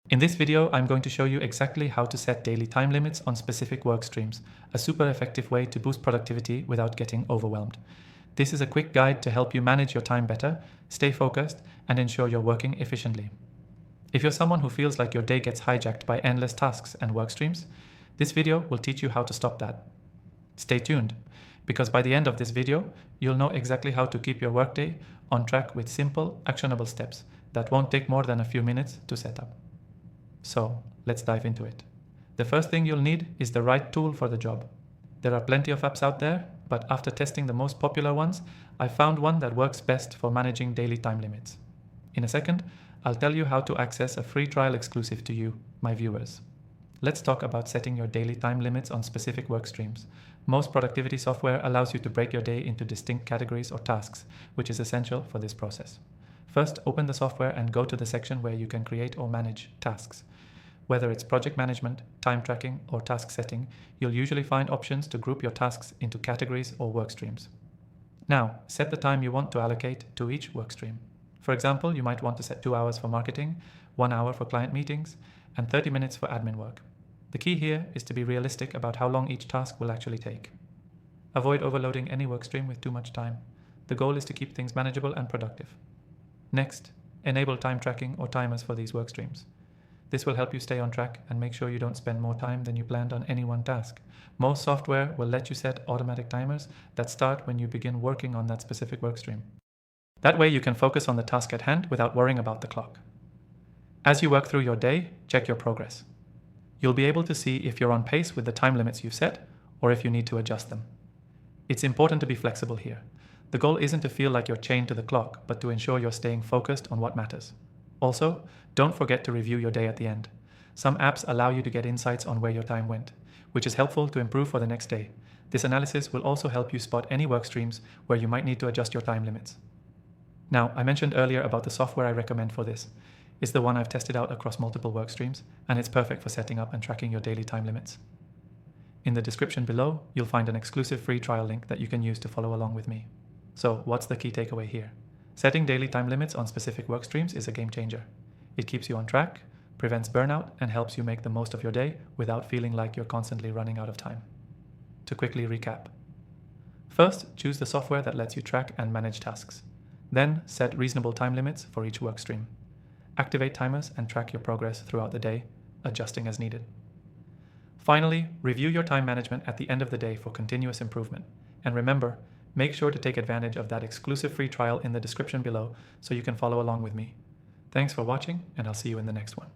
In this video, I'm going to show you exactly how to set daily time limits on specific work streams, a super effective way to boost productivity without getting overwhelmed. This is a quick guide to help you manage your time better, stay focused, and ensure you're working efficiently. If you're someone who feels like your day gets hijacked by endless tasks and work streams, this video will teach you how to stop that. Stay tuned, because by the end of this video, you'll know exactly how to keep your workday on track with simple, actionable steps that won't take more than a few minutes to set up. So let's dive into it. The first thing you'll need is the right tool for the job. There are plenty of apps out there, but after testing the most popular ones, I found one that works best for managing daily time limits. In a second, I'll tell you how to access a free trial exclusive to you, my viewers. Let's talk about setting your daily time limits on specific work streams. Most productivity software allows you to break your day into distinct categories or tasks, which is essential for this process. First, open the software and go to the section where you can create or manage tasks. Whether it's project management, time tracking, or task setting, you'll usually find options to group your tasks into categories or work streams. Now, set the time you want to allocate to each work stream. For example, you might want to set 2 hours for marketing, 1 hour for client meetings, and 30 minutes for admin work. The key here is to be realistic about how long each task will actually take. Avoid overloading any work stream with too much time. The goal is to keep things manageable and productive. Next, enable time tracking or timers for these work streams. This will help you stay on track and make sure you don't spend more time than you planned on any one task. Most software will let you set automatic timers that start when you begin working on that specific work stream. That way you can focus on the task at hand without worrying about the clock. As you work through your day, check your progress. You'll be able to see if you're on pace with the time limits you've set or if you need to adjust them. It's important to be flexible here. The goal isn't to feel like you're chained to the clock, but to ensure you're staying focused on what matters. Also, don't forget to review your day at the end. Some apps allow you to get insights on where your time went, which is helpful to improve for the next day. This analysis will also help you spot any work streams where you might need to adjust your time limits. Now, I mentioned earlier about the software I recommend for this. It's the one I've tested out across multiple work streams, and it's perfect for setting up and tracking your daily time limits. In the description below, you'll find an exclusive free trial link that you can use to follow along with me. So, what's the key takeaway here? Setting daily time limits on specific work streams is a game changer. It keeps you on track, prevents burnout, and helps you make the most of your day without feeling like you're constantly running out of time. To quickly recap. First, choose the software that lets you track and manage tasks. Then, set reasonable time limits for each work stream. Activate timers and track your progress throughout the day, adjusting as needed. Finally, review your time management at the end of the day for continuous improvement. And remember, make sure to take advantage of that exclusive free trial in the description below so you can follow along with me. Thanks for watching, and I'll see you in the next one.